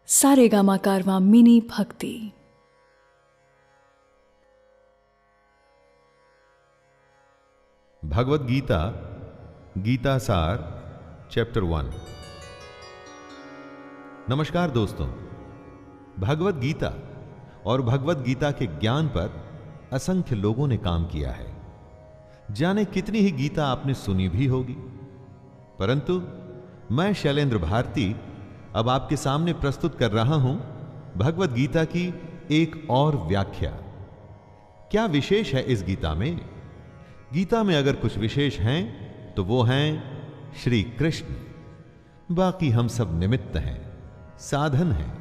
सारेगामा कारवां mini भक्ति। भगवद गीता गीता सार chapter 1। नमस्कार दोस्तों, भगवद गीता और भगवद गीता के ज्ञान पर असंख्य लोगों ने काम किया है। जाने कितनी ही गीता आपने सुनी भी होगी, परंतु मैं शैलेंद्र भारती अब आपके सामने प्रस्तुत कर रहा हूं भगवद गीता की एक और व्याख्या। क्या विशेष है इस गीता में? गीता में अगर कुछ विशेष हैं तो वो हैं श्री कृष्ण। बाकी हम सब निमित्त हैं, साधन हैं।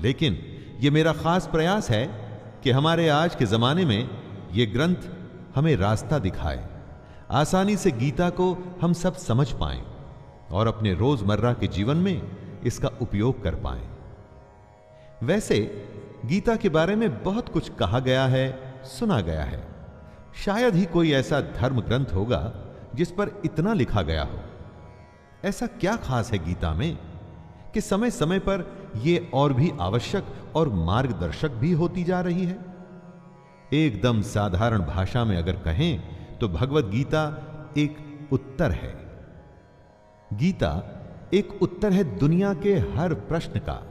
लेकिन ये मेरा खास प्रयास है कि हमारे आज के जमाने में ये ग्रंथ हमें रास्ता दिखाए, आसानी से गीता को हम सब समझ पाएं और अपने रोजमर्रा के जीवन में इसका उपयोग कर पाएं। वैसे गीता के बारे में बहुत कुछ कहा गया है, सुना गया है। शायद ही कोई ऐसा धर्म ग्रंथ होगा जिस पर इतना लिखा गया हो। ऐसा क्या खास है गीता में कि समय समय पर यह और भी आवश्यक और मार्गदर्शक भी होती जा रही है? एकदम साधारण भाषा में अगर कहें तो भगवद गीता एक उत्तर है। गीता एक उत्तर है दुनिया के हर प्रश्न का।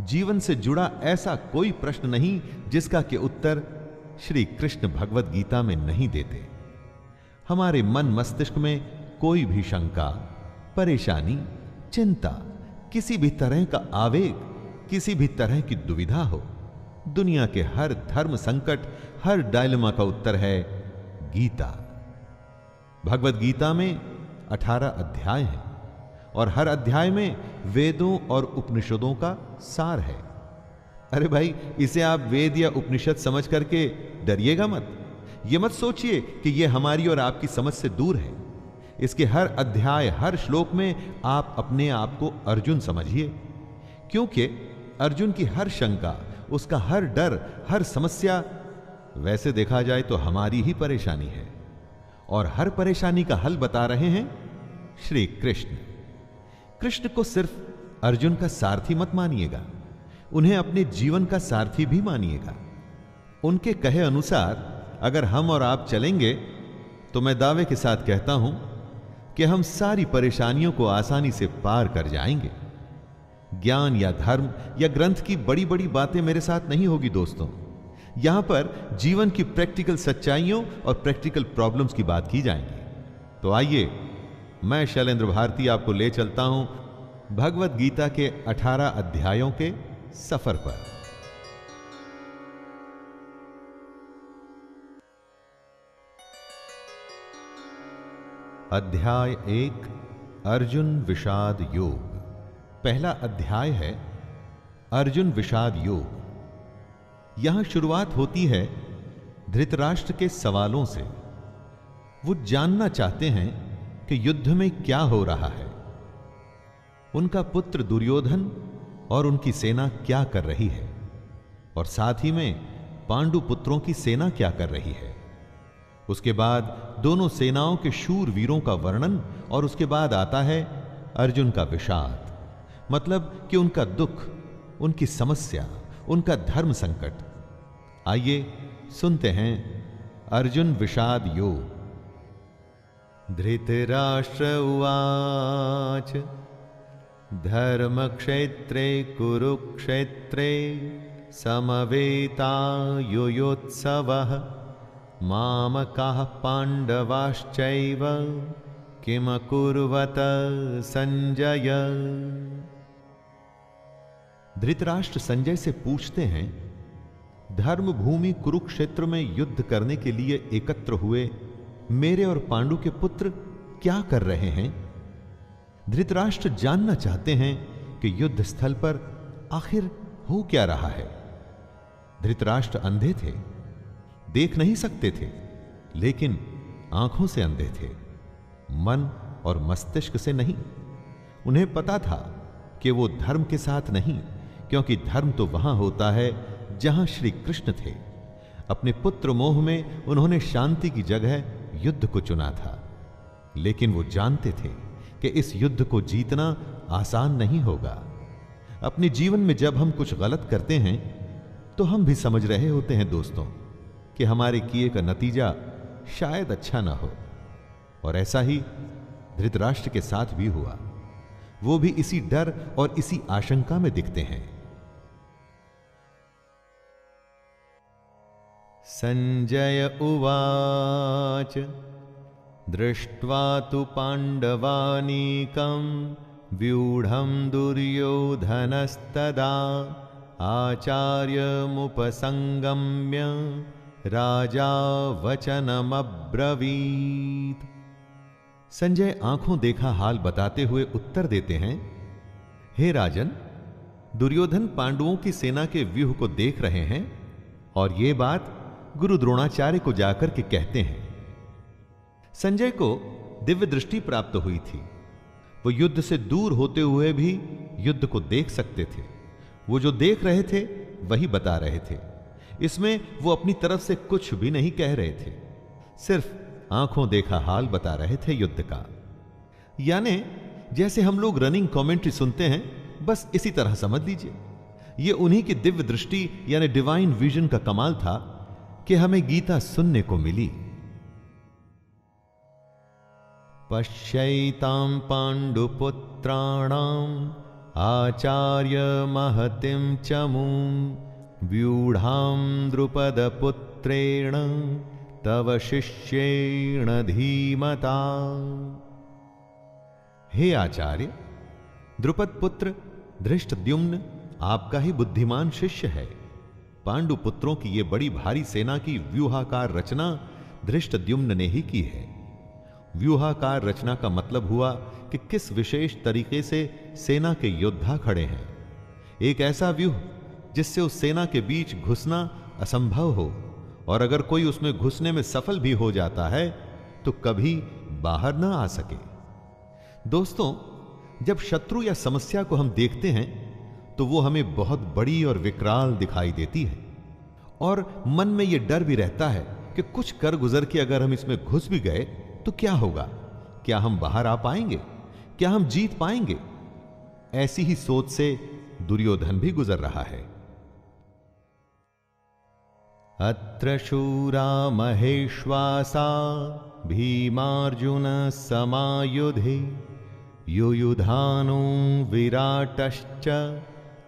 जीवन से जुड़ा ऐसा कोई प्रश्न नहीं जिसका के उत्तर श्री कृष्ण भगवद गीता में नहीं देते। हमारे मन मस्तिष्क में कोई भी शंका, परेशानी, चिंता, किसी भी तरह का आवेग, किसी भी तरह की दुविधा हो, दुनिया के हर धर्म संकट, हर डायलेमा का उत्तर है गीता। भगवद गीता में 18 अध्याय हैं और हर अध्याय में वेदों और उपनिषदों का सार है। अरे भाई, इसे आप वेद या उपनिषद समझ करके डरिएगा मत। ये मत सोचिए कि ये हमारी और आपकी समझ से दूर है। इसके हर अध्याय, हर श्लोक में आप अपने आप को अर्जुन समझिए, क्योंकि अर्जुन की हर शंका, उसका हर डर, हर समस्या वैसे देखा जाए तो हमारी ही परेशानी है, और हर परेशानी का हल बता रहे हैं श्री कृष्ण। कृष्ण को सिर्फ अर्जुन का सारथी मत मानिएगा, उन्हें अपने जीवन का सारथी भी मानिएगा। उनके कहे अनुसार अगर हम और आप चलेंगे तो मैं दावे के साथ कहता हूं कि हम सारी परेशानियों को आसानी से पार कर जाएंगे। ज्ञान या धर्म या ग्रंथ की बड़ी बड़ी बातें मेरे साथ नहीं होगी दोस्तों। यहां पर जीवन की प्रैक्टिकल सच्चाइयों और प्रैक्टिकल प्रॉब्लम्स की बात की जाएगी। तो आइए, मैं शैलेंद्र भारती आपको ले चलता हूं भगवद गीता के 18 अध्यायों के सफर पर। अध्याय 1, अर्जुन विषाद योग। पहला अध्याय है अर्जुन विषाद योग। यहां शुरुआत होती है धृतराष्ट्र के सवालों से। वो जानना चाहते हैं कि युद्ध में क्या हो रहा है, उनका पुत्र दुर्योधन और उनकी सेना क्या कर रही है, और साथ ही में पांडु पुत्रों की सेना क्या कर रही है। उसके बाद दोनों सेनाओं के शूर वीरों का वर्णन, और उसके बाद आता है अर्जुन का विषाद, मतलब कि उनका दुख, उनकी समस्या, उनका धर्म संकट। आइए सुनते हैं अर्जुन विषाद योग। धृतराष्ट्र उवाच धर्मक्षेत्रे कुरुक्षेत्रे समवेतायुयोत्सवः मामकाः पाण्डवाश्चैव किमकुर्वत संजय। धृतराष्ट्र संजय से पूछते हैं, धर्म भूमि कुरुक्षेत्र में युद्ध करने के लिए एकत्र हुए मेरे और पांडु के पुत्र क्या कर रहे हैं? धृतराष्ट्र जानना चाहते हैं कि युद्ध स्थल पर आखिर हो क्या रहा है। धृतराष्ट्र अंधे थे, देख नहीं सकते थे, लेकिन आंखों से अंधे थे, मन और मस्तिष्क से नहीं। उन्हें पता था कि वो धर्म के साथ नहीं, क्योंकि धर्म तो वहां होता है जहां श्री कृष्ण थे। अपने पुत्र मोह में उन्होंने शांति की जगह युद्ध को चुना था, लेकिन वो जानते थे कि इस युद्ध को जीतना आसान नहीं होगा। अपने जीवन में जब हम कुछ गलत करते हैं तो हम भी समझ रहे होते हैं दोस्तों कि हमारे किए का नतीजा शायद अच्छा ना हो। और ऐसा ही धृतराष्ट्र के साथ भी हुआ। वो भी इसी डर और इसी आशंका में दिखते हैं। संजय उवाच दृष्ट्वा तु पांडवानीकं व्यूढ़ं दुर्योधनस्तदा आचार्यमुपसंगम्य राजा वचनमब्रवीत्। संजय आंखों देखा हाल बताते हुए उत्तर देते हैं, हे राजन, दुर्योधन पांडवों की सेना के व्यूह को देख रहे हैं और यह बात गुरु द्रोणाचार्य को जाकर के कहते हैं। संजय को दिव्य दृष्टि प्राप्त हुई थी। वो युद्ध से दूर होते हुए भी युद्ध को देख सकते थे। वो जो देख रहे थे वही बता रहे थे। इसमें वो अपनी तरफ से कुछ भी नहीं कह रहे थे, सिर्फ आंखों देखा हाल बता रहे थे युद्ध का। यानी जैसे हम लोग रनिंग कमेंट्री सुनते हैं, बस इसी तरह समझ लीजिए। ये उन्हीं की दिव्य दृष्टि यानी डिवाइन विजन का कमाल था कि हमें गीता सुनने को मिली। पश्यैतां पांडुपुत्राणाम् आचार्य महतिं चमूं व्यूढ़ां द्रुपदपुत्रेण तव शिष्येण धीमता। हे आचार्य, द्रुपद पुत्र धृष्टद्युम्न आपका ही बुद्धिमान शिष्य है। पांडु पुत्रों की ये बड़ी भारी सेना की व्यूहाकार रचना धृष्टद्युम्न ने ही की है। व्यूहाकार रचना का मतलब हुआ कि किस विशेष तरीके से सेना के योद्धा खड़े हैं। एक ऐसा व्यूह जिससे उस सेना के बीच घुसना असंभव हो, और अगर कोई उसमें घुसने में सफल भी हो जाता है तो कभी बाहर ना आ सके। दोस्तों, जब शत्रु या समस्या को हम देखते हैं तो वो हमें बहुत बड़ी और विकराल दिखाई देती है, और मन में यह डर भी रहता है कि कुछ कर गुजर के अगर हम इसमें घुस भी गए तो क्या होगा? क्या हम बाहर आ पाएंगे? क्या हम जीत पाएंगे? ऐसी ही सोच से दुर्योधन भी गुजर रहा है। अत्र शूरा महेश्वासा भीमार्जुन समायुधे युयुधानो विराटश्च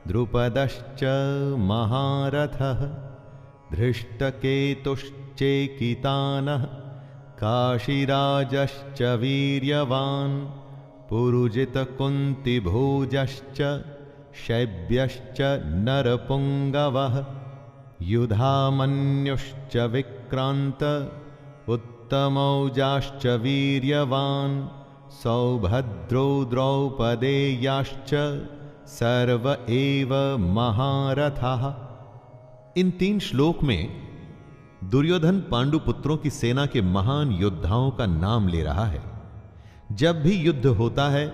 द्रुपदश्च महारथः धृष्टकेतुश्चेकितानः काशीराजश्च वीर्यवान् पुरुजितकुन्तिभोजश्च शैब्यश्च नरपुङ्गवः युधामन्युश्च विक्रान्त उत्तमौजाश्च वीर्यवान् सौभद्रो द्रौपदेयाश्च सर्व एव महारथाः। इन 3 श्लोक में दुर्योधन पांडु पुत्रों की सेना के महान योद्धाओं का नाम ले रहा है। जब भी युद्ध होता है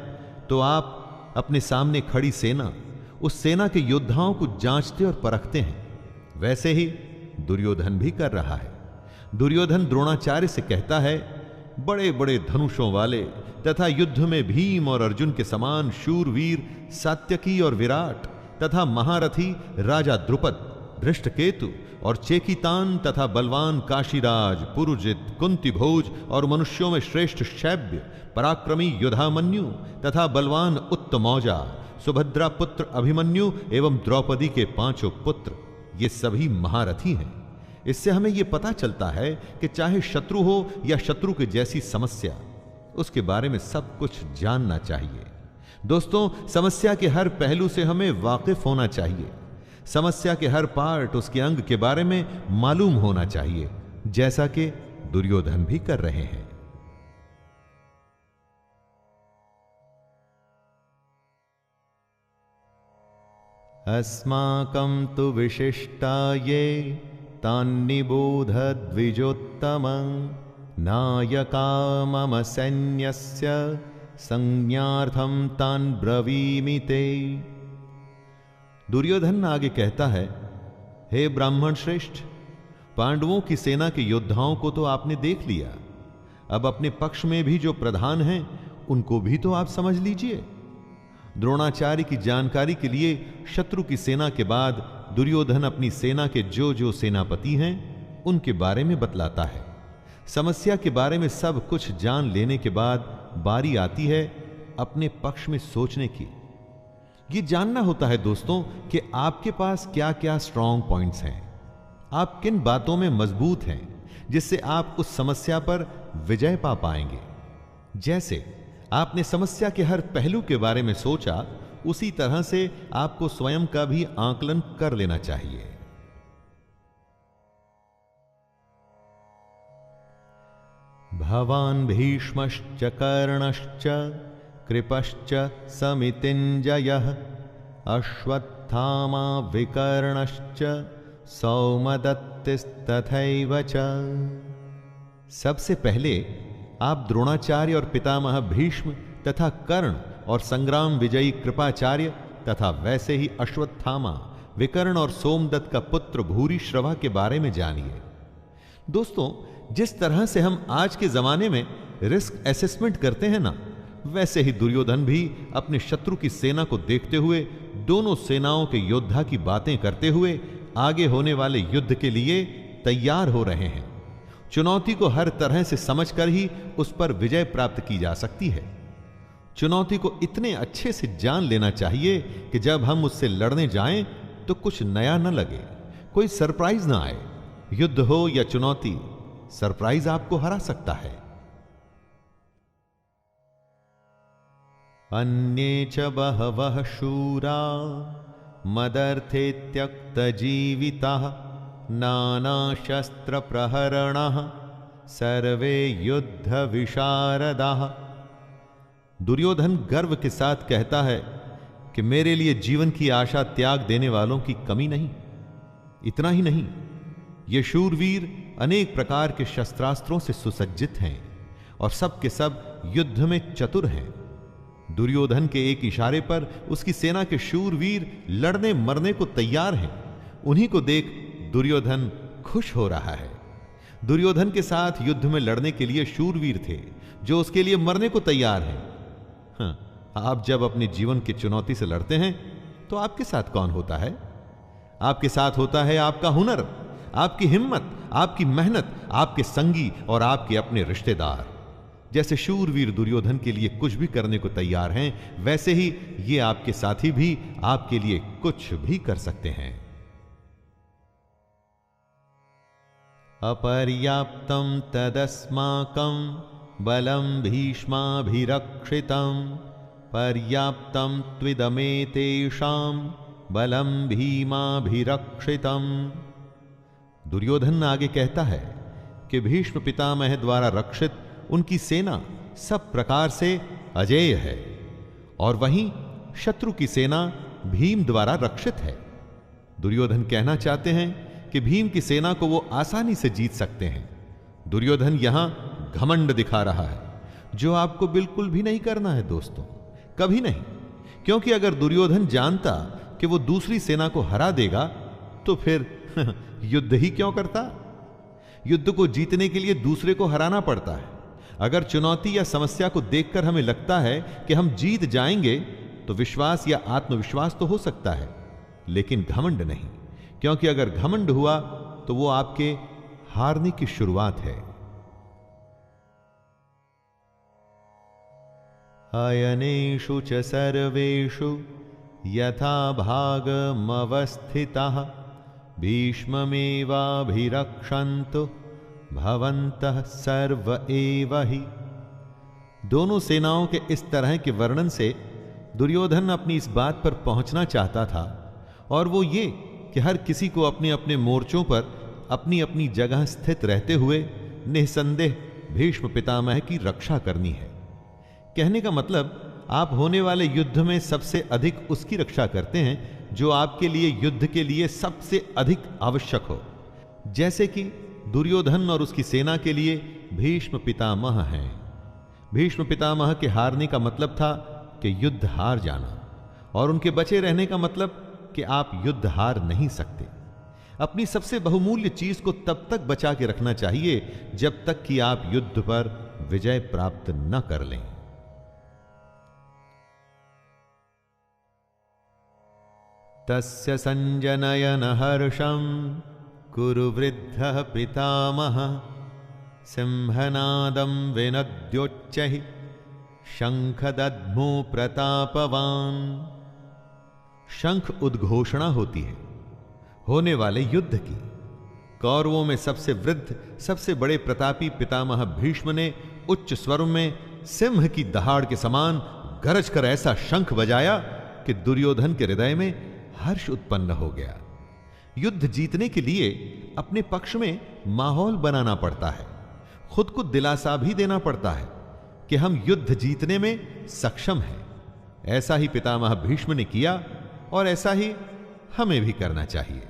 तो आप अपने सामने खड़ी सेना, उस सेना के योद्धाओं को जांचते और परखते हैं। वैसे ही दुर्योधन भी कर रहा है। दुर्योधन द्रोणाचार्य से कहता है, बड़े बड़े धनुषों वाले तथा युद्ध में भीम और अर्जुन के समान शूरवीर सात्यकी और विराट तथा महारथी राजा द्रुपद, धृष्टकेतु और चेकितान तथा बलवान काशीराज, पुरुजित, कुंतीभोज और मनुष्यों में श्रेष्ठ शैब्य, पराक्रमी युधामन्यु तथा बलवान उत्तमौजा, सुभद्रा पुत्र अभिमन्यु एवं द्रौपदी के 5 पुत्र, ये सभी महारथी हैं। इससे हमें यह पता चलता है कि चाहे शत्रु हो या शत्रु के जैसी समस्या, उसके बारे में सब कुछ जानना चाहिए। दोस्तों, समस्या के हर पहलू से हमें वाकिफ होना चाहिए। समस्या के हर पार्ट, उसके अंग के बारे में मालूम होना चाहिए, जैसा कि दुर्योधन भी कर रहे हैं। अस्माकं तु विशिष्टा ये तान्निबोध द्विजोत्तमं नायका मम सैन्यस्य संज्ञार्थं तान् ब्रवीमि ते। दुर्योधन आगे कहता है, हे ब्राह्मण श्रेष्ठ, पांडवों की सेना के योद्धाओं को तो आपने देख लिया, अब अपने पक्ष में भी जो प्रधान हैं उनको भी तो आप समझ लीजिए। द्रोणाचार्य की जानकारी के लिए शत्रु की सेना के बाद दुर्योधन अपनी सेना के जो जो सेनापति हैं उनके बारे में बतलाता है। समस्या के बारे में सब कुछ जान लेने के बाद बारी आती है अपने पक्ष में सोचने की। यह जानना होता है दोस्तों कि आपके पास क्या क्या स्ट्रांग पॉइंट्स हैं, आप किन बातों में मजबूत हैं जिससे आप उस समस्या पर विजय पा पाएंगे। जैसे आपने समस्या के हर पहलू के बारे में सोचा, उसी तरह से आपको स्वयं का भी आकलन कर लेना चाहिए। भवान् भीष्मश्च कर्णश्च कृपश्च समितिञ्जयः अश्वत्थामा विकर्णश्च सौमदत्तिस्तथैव च। सबसे पहले आप द्रोणाचार्य और पितामह भीष्म तथा कर्ण और संग्राम विजयी कृपाचार्य तथा वैसे ही अश्वत्थामा, विकर्ण और सोमदत्त का पुत्र भूरिश्रवा के बारे में जानिए। दोस्तों, जिस तरह से हम आज के जमाने में रिस्क असेसमेंट करते हैं ना, वैसे ही दुर्योधन भी अपने शत्रु की सेना को देखते हुए दोनों सेनाओं के योद्धा की बातें करते हुए आगे होने वाले युद्ध के लिए तैयार हो रहे हैं। चुनौती को हर तरह से समझकर ही उस पर विजय प्राप्त की जा सकती है। चुनौती को इतने अच्छे से जान लेना चाहिए कि जब हम उससे लड़ने जाएं तो कुछ नया न लगे, कोई सरप्राइज ना आए। युद्ध हो या चुनौती, सरप्राइज आपको हरा सकता है। अन्ये च बहवः शूरा मदर्थे त्यक्तजीविताः नानाशस्त्र प्रहरणः सर्वे युद्ध विशारदाः। दुर्योधन गर्व के साथ कहता है कि मेरे लिए जीवन की आशा त्याग देने वालों की कमी नहीं। इतना ही नहीं, ये शूरवीर अनेक प्रकार के शस्त्रास्त्रों से सुसज्जित हैं और सब के सब युद्ध में चतुर हैं। दुर्योधन के एक इशारे पर उसकी सेना के शूरवीर लड़ने मरने को तैयार हैं। उन्हीं को देख दुर्योधन खुश हो रहा है। दुर्योधन के साथ युद्ध में लड़ने के लिए शूरवीर थे जो उसके लिए मरने को तैयार हैं। हाँ, आप जब अपने जीवन की चुनौती से लड़ते हैं तो आपके साथ कौन होता है? आपके साथ होता है आपका हुनर, आपकी हिम्मत, आपकी मेहनत, आपके संगी और आपके अपने रिश्तेदार। जैसे शूरवीर दुर्योधन के लिए कुछ भी करने को तैयार हैं, वैसे ही ये आपके साथी भी आपके लिए कुछ भी कर सकते हैं। अपर्याप्तं तदस्माकं बलं भीष्माभिरक्षितं पर्याप्तं त्विदमेतेषां बलं भीमाभिरक्षितं। दुर्योधन आगे कहता है कि भीष्म पितामह द्वारा रक्षित उनकी सेना सब प्रकार से अजेय है और वहीं शत्रु की सेना भीम द्वारा रक्षित है। दुर्योधन कहना चाहते हैं कि भीम की सेना को वो आसानी से जीत सकते हैं। दुर्योधन यहां घमंड दिखा रहा है, जो आपको बिल्कुल भी नहीं करना है दोस्तों, कभी नहीं। क्योंकि अगर दुर्योधन जानता कि वो दूसरी सेना को हरा देगा तो फिर युद्ध ही क्यों करता? युद्ध को जीतने के लिए दूसरे को हराना पड़ता है। अगर चुनौती या समस्या को देखकर हमें लगता है कि हम जीत जाएंगे तो विश्वास या आत्मविश्वास तो हो सकता है, लेकिन घमंड नहीं। क्योंकि अगर घमंड हुआ तो वो आपके हारने की शुरुआत है। अयनेषु च सर्वेषु यथा भागमवस्थिताः भीष्ममेवाभिरक्षन्तु भवन्तः सर्व एव हि। दोनों सेनाओं के इस तरह के वर्णन से दुर्योधन अपनी इस बात पर पहुंचना चाहता था, और वो ये कि हर किसी को अपने अपने मोर्चों पर अपनी अपनी जगह स्थित रहते हुए निसंदेह भीष्म पितामह की रक्षा करनी है। कहने का मतलब, आप होने वाले युद्ध में सबसे अधिक उसकी रक्षा करते हैं जो आपके लिए युद्ध के लिए सबसे अधिक आवश्यक हो। जैसे कि दुर्योधन और उसकी सेना के लिए भीष्म पितामह हैं। भीष्म पितामह के हारने का मतलब था कि युद्ध हार जाना, और उनके बचे रहने का मतलब कि आप युद्ध हार नहीं सकते। अपनी सबसे बहुमूल्य चीज को तब तक बचा के रखना चाहिए जब तक कि आप युद्ध पर विजय प्राप्त न कर लें। तस्य संजनयन हर्षं कुरु वृद्धः पितामह सिंहनादं विनद्योच्चैः शंखदध्मो प्रतापवान। शंख उद्घोषणा होती है होने वाले युद्ध की। कौरवों में सबसे वृद्ध सबसे बड़े प्रतापी पितामह भीष्म ने उच्च स्वर में सिंह की दहाड़ के समान गरज कर ऐसा शंख बजाया कि दुर्योधन के हृदय में हर्ष उत्पन्न हो गया। युद्ध जीतने के लिए अपने पक्ष में माहौल बनाना पड़ता है, खुद को दिलासा भी देना पड़ता है कि हम युद्ध जीतने में सक्षम हैं। ऐसा ही पितामह भीष्म ने किया और ऐसा ही हमें भी करना चाहिए।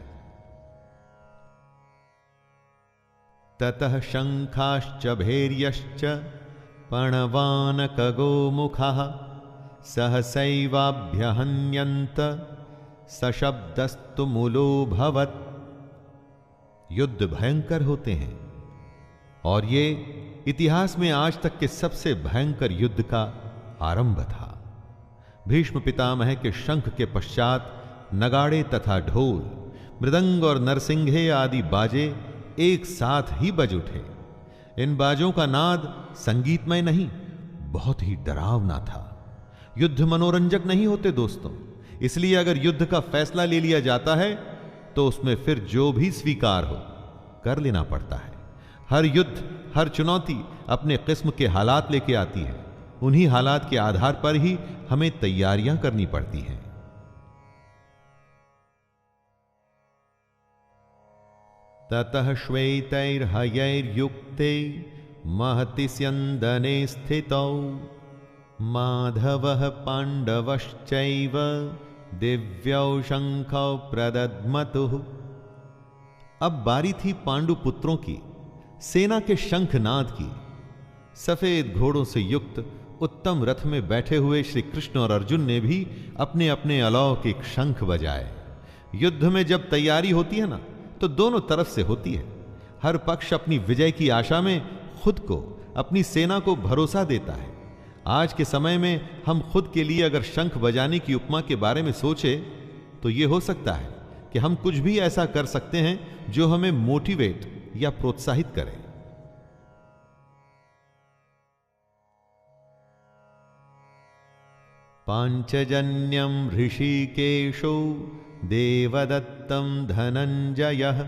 ततः शंखाश्च भैर्यश्च पणवानकगोमुखाः सहसैवाभ्यहन्यन्त सशब्दस्तु मूलोऽभवत्। युद्ध भयंकर होते हैं और ये इतिहास में आज तक के सबसे भयंकर युद्ध का आरंभ था। भीष्म पितामह के शंख के पश्चात नगाड़े तथा ढोल, मृदंग और नरसिंघे आदि बाजे एक साथ ही बज उठे। इन बाजों का नाद संगीतमय नहीं, बहुत ही डरावना था। युद्ध मनोरंजक नहीं होते दोस्तों, इसलिए अगर युद्ध का फैसला ले लिया जाता है तो उसमें फिर जो भी स्वीकार हो कर लेना पड़ता है। हर युद्ध, हर चुनौती अपने किस्म के हालात लेके आती है। उन्हीं हालात के आधार पर ही हमें तैयारियां करनी पड़ती हैं। ततः श्वेतैर्हयैर्युक्ते महति स्यन्दने स्थितौ माधवः पाण्डवश्चैव दिव्यौ शंखौ प्रदद्मतुः। अब बारी थी पांडु पुत्रों की सेना के शंखनाद की। सफेद घोड़ों से युक्त उत्तम रथ में बैठे हुए श्री कृष्ण और अर्जुन ने भी अपने अपने अलौकिक शंख बजाए। युद्ध में जब तैयारी होती है ना, तो दोनों तरफ से होती है। हर पक्ष अपनी विजय की आशा में खुद को, अपनी सेना को भरोसा देता है। आज के समय में हम खुद के लिए अगर शंख बजाने की उपमा के बारे में सोचे तो यह हो सकता है कि हम कुछ भी ऐसा कर सकते हैं जो हमें मोटिवेट या प्रोत्साहित करे। पांचजन्यम ऋषिकेशो देवदत्तं धनंजयः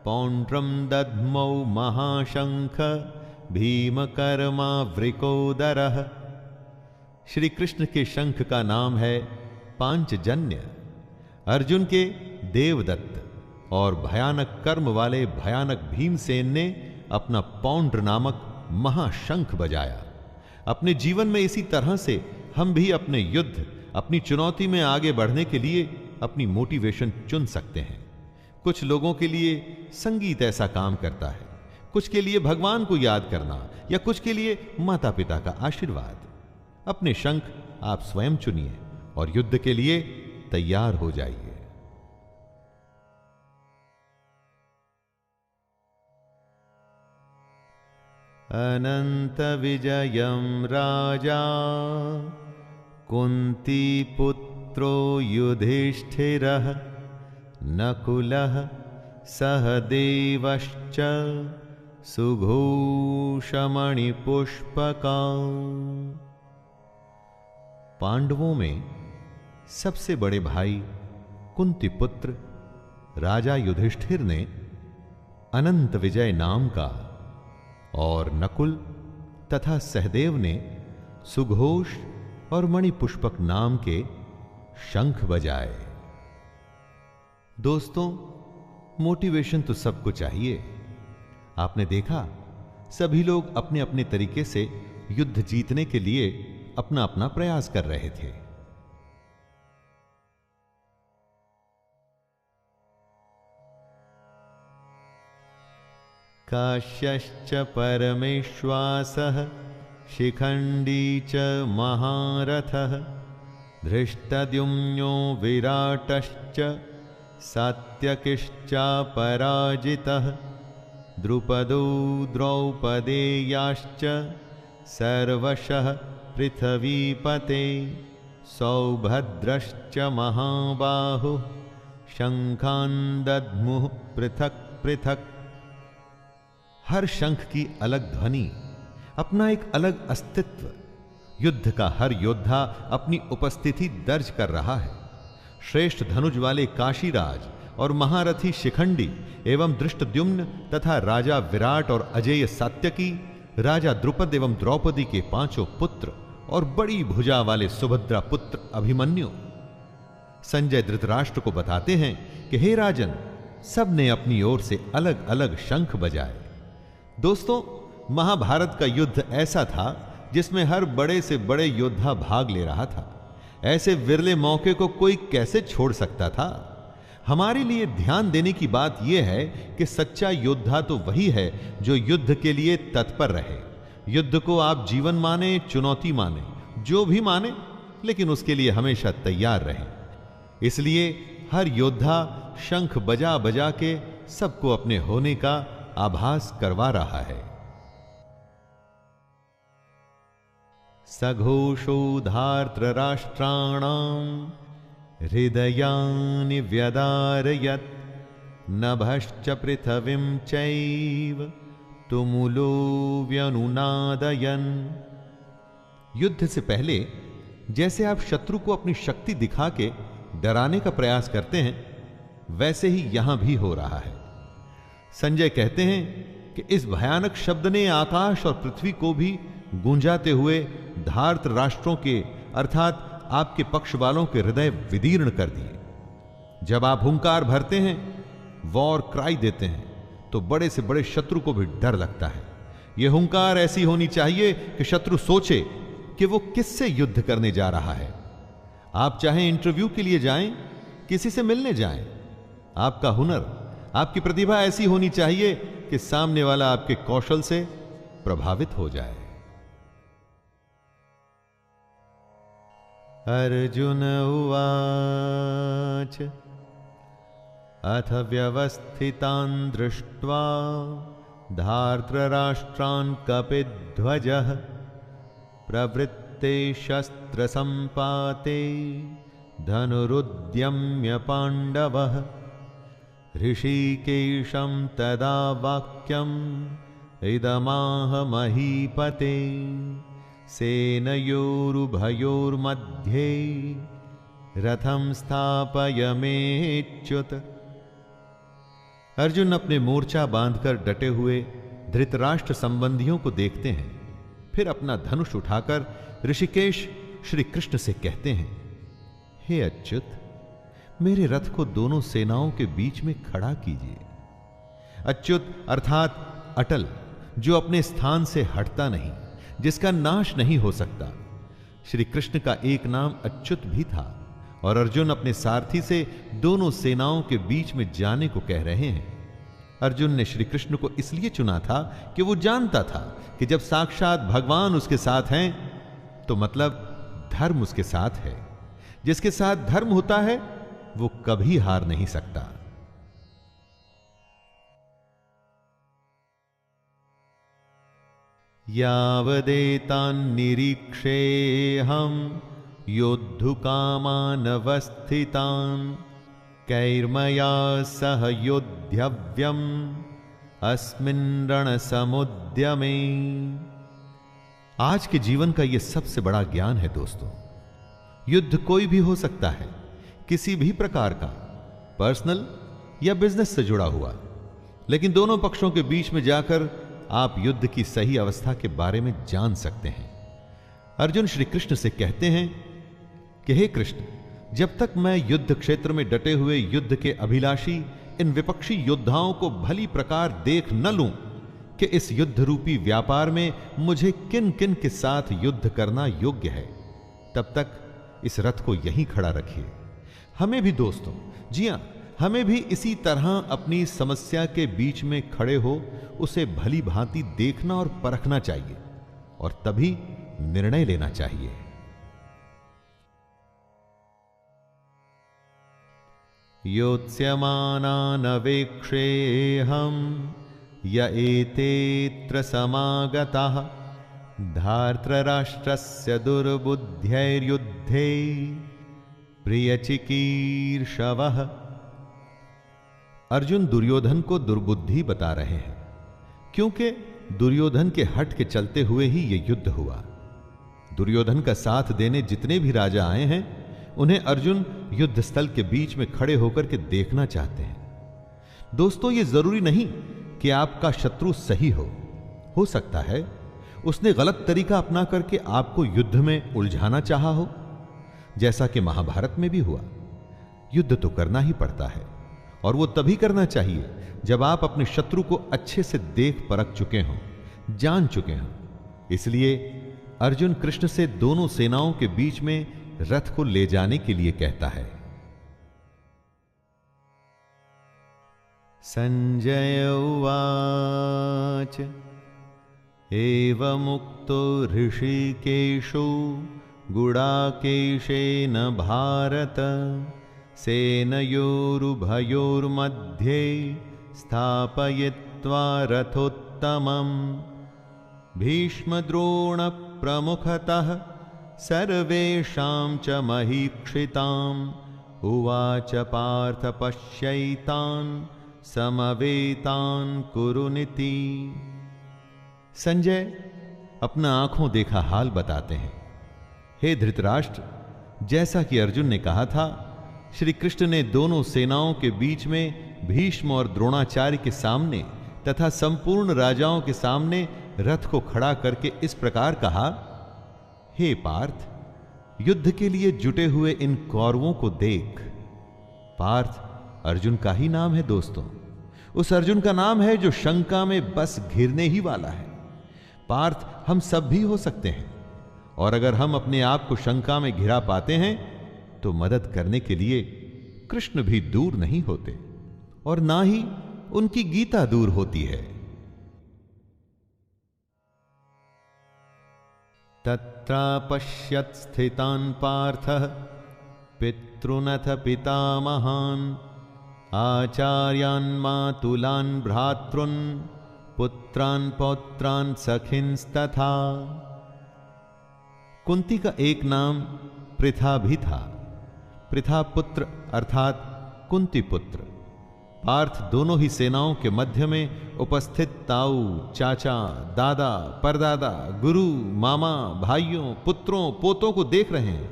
पौंड्रम दद्मौ महाशंख भीमकर्मावृकोदरः। श्री कृष्ण के शंख का नाम है पांचजन्य। अर्जुन के देवदत्त और भयानक कर्म वाले भयानक भीमसेन ने अपना पौंड्र नामक महाशंख बजाया। अपने जीवन में इसी तरह से हम भी अपने युद्ध, अपनी चुनौती में आगे बढ़ने के लिए अपनी मोटिवेशन चुन सकते हैं। कुछ लोगों के लिए संगीत ऐसा काम करता है, कुछ के लिए भगवान को याद करना, या कुछ के लिए माता पिता का आशीर्वाद। अपने शंख आप स्वयं चुनिए और युद्ध के लिए तैयार हो जाइए। अनंत विजयम राजा कुंती पुत्रो युधिष्ठिरः नकुलः सहदेवश्च सुघोषमणिपुष्पका। पांडवों में सबसे बड़े भाई कुंती पुत्र राजा युधिष्ठिर ने अनंत विजय नाम का और नकुल तथा सहदेव ने सुघोष और मणिपुष्पक नाम के शंख बजाए। दोस्तों, मोटिवेशन तो सबको चाहिए। आपने देखा सभी लोग अपने अपने तरीके से युद्ध जीतने के लिए अपना अपना प्रयास कर रहे थे। काश्यश्च परमेश्वासः शिखंडी च महारथः धृष्टद्युम्नो विराटश्च सात्यकिश्चापराजितः द्रुपदो द्रौपदेयाश्च सर्वशः पृथ्वीपते सौभद्रश्च महाबाहु शंखान् दद्मुः पृथक पृथक। हर शंख की अलग ध्वनि, अपना एक अलग अस्तित्व। युद्ध का हर योद्धा अपनी उपस्थिति दर्ज कर रहा है। श्रेष्ठ धनुष वाले काशीराज और महारथी शिखंडी एवं धृष्टद्युम्न तथा राजा विराट और अजेय सात्यकी, राजा द्रुपद एवं द्रौपदी के 5 पुत्र और बड़ी भुजा वाले सुभद्रा पुत्र अभिमन्यु। संजय धृतराष्ट्र को बताते हैं कि हे राजन, सब ने अपनी ओर से अलग अलग शंख बजाए। दोस्तों, महाभारत का युद्ध ऐसा था जिसमें हर बड़े से बड़े योद्धा भाग ले रहा था। ऐसे विरले मौके को कोई कैसे छोड़ सकता था। हमारे लिए ध्यान देने की बात यह है कि सच्चा योद्धा तो वही है जो युद्ध के लिए तत्पर रहे। युद्ध को आप जीवन माने, चुनौती माने, जो भी माने, लेकिन उसके लिए हमेशा तैयार रहें। इसलिए हर योद्धा शंख बजा बजा के सबको अपने होने का आभास करवा रहा है। सघोषो धार्तराष्ट्राणां हृदयानि व्यदारयत् नभश्च पृथिवीं चैव तुमुलो व्यनुनादयन्। युद्ध से पहले जैसे आप शत्रु को अपनी शक्ति दिखा के डराने का प्रयास करते हैं, वैसे ही यहां भी हो रहा है। संजय कहते हैं कि इस भयानक शब्द ने आकाश और पृथ्वी को भी गूंजाते हुए धार्त राष्ट्रों के अर्थात आपके पक्ष वालों के हृदय विदीर्ण कर दिए। जब आप हुंकार भरते हैं, वॉर क्राई देते हैं, तो बड़े से बड़े शत्रु को भी डर लगता है। यह हुंकार ऐसी होनी चाहिए कि शत्रु सोचे कि वो किससे युद्ध करने जा रहा है। आप चाहे इंटरव्यू के लिए जाएं, किसी से मिलने जाएं, आपका हुनर, आपकी प्रतिभा ऐसी होनी चाहिए कि सामने वाला आपके कौशल से प्रभावित हो जाए। अर्जुन उवाच अथ व्यवस्थितान् दृष्ट्वा धार्तराष्ट्रान् कपिध्वजः प्रवृत्ते शस्त्रसम्पाते धनुरुद्यम्य पाण्डवः ऋषिकेशं तदा वाक्यम् इदमाह महीपते सेनयोरुभयोर्मध्ये रथं स्थापयमेच्युत। अर्जुन अपने मोर्चा बांधकर डटे हुए धृतराष्ट्र संबंधियों को देखते हैं, फिर अपना धनुष उठाकर ऋषिकेश श्री कृष्ण से कहते हैं, हे अच्युत, मेरे रथ को दोनों सेनाओं के बीच में खड़ा कीजिए। अच्युत अर्थात अटल, जो अपने स्थान से हटता नहीं, जिसका नाश नहीं हो सकता। श्री कृष्ण का एक नाम अच्युत भी था और अर्जुन अपने सारथी से दोनों सेनाओं के बीच में जाने को कह रहे हैं। अर्जुन ने श्री कृष्ण को इसलिए चुना था कि वो जानता था कि जब साक्षात भगवान उसके साथ हैं तो मतलब धर्म उसके साथ है। जिसके साथ धर्म होता है वो कभी हार नहीं सकता। यावदेतान्निरीक्षेऽहं योद्धुकामानवस्थितान् कैर्मया सह योद्धव्यम् अस्मिन् रणसमुद्यमे। आज के जीवन का यह सबसे बड़ा ज्ञान है दोस्तों। युद्ध कोई भी हो सकता है, किसी भी प्रकार का, पर्सनल या बिजनेस से जुड़ा हुआ, लेकिन दोनों पक्षों के बीच में जाकर आप युद्ध की सही अवस्था के बारे में जान सकते हैं। अर्जुन श्री कृष्ण से कहते हैं कि हे कृष्ण, जब तक मैं युद्ध क्षेत्र में डटे हुए युद्ध के अभिलाषी इन विपक्षी योद्धाओं को भली प्रकार देख न लूं कि इस युद्ध रूपी व्यापार में मुझे किन किन के साथ युद्ध करना योग्य है, तब तक इस रथ को यहीं खड़ा रखिए। हमें भी दोस्तों, जी हां, हमें भी इसी तरह अपनी समस्या के बीच में खड़े हो उसे भली भांति देखना और परखना चाहिए और तभी निर्णय लेना चाहिए। योत्स्यमानानवेक्षेऽहं य एतेऽत्र समागताः धार्तराष्ट्रस्य दुर्बुद्ध्यैर्युद्धे प्रियचिकीर्षवः। अर्जुन दुर्योधन को दुर्बुद्धि बता रहे हैं, क्योंकि दुर्योधन के हट के चलते हुए ही यह युद्ध हुआ। दुर्योधन का साथ देने जितने भी राजा आए हैं, उन्हें अर्जुन युद्ध स्थल के बीच में खड़े होकर के देखना चाहते हैं। दोस्तों, यह जरूरी नहीं कि आपका शत्रु सही हो सकता है उसने गलत तरीका अपना करके आपको युद्ध में उलझाना चाहा हो, जैसा कि महाभारत में भी हुआ। युद्ध तो करना ही पड़ता है, और वो तभी करना चाहिए जब आप अपने शत्रु को अच्छे से देख परख चुके हों, जान चुके हों। इसलिए अर्जुन कृष्ण से दोनों सेनाओं के बीच में रथ को ले जाने के लिए कहता है। संजय उवाच एवमुक्तो ऋषिकेशो गुडाकेशेन भारत सेनयोरुभयोर्मध्ये स्थापयित्वा रथोत्तमम् भीष्मद्रोणप्रमुखतः सर्वेषां च महीक्षिताम् उवाच पार्थ पश्यैतान् समवेतान् कुरुनिति। संजय अपना आंखों देखा हाल बताते हैं। हे धृतराष्ट्र, जैसा कि अर्जुन ने कहा था, श्री कृष्ण ने दोनों सेनाओं के बीच में भीष्म और द्रोणाचार्य के सामने तथा संपूर्ण राजाओं के सामने रथ को खड़ा करके इस प्रकार कहा, हे पार्थ, युद्ध के लिए जुटे हुए इन कौरवों को देख। पार्थ अर्जुन का ही नाम है दोस्तों, उस अर्जुन का नाम है जो शंका में बस घिरने ही वाला है। पार्थ हम सब भी हो सकते हैं, और अगर हम अपने आप को शंका में घिरा पाते हैं तो मदद करने के लिए कृष्ण भी दूर नहीं होते, और ना ही उनकी गीता दूर होती है। तत्रापश्यत् स्थितान् पार्थः पितॄनथ पितामहान् आचार्यान् मातुलान् भ्रातॄन् पुत्रान् पौत्रान् सखिंस्तथा। कुंती का एक नाम पृथा भी था। पृथा पुत्र अर्थात कुंती पुत्र। पार्थ दोनों ही सेनाओं के मध्य में उपस्थित ताऊ, चाचा, दादा, परदादा, गुरु, मामा, भाइयों, पुत्रों, पोतों को देख रहे हैं।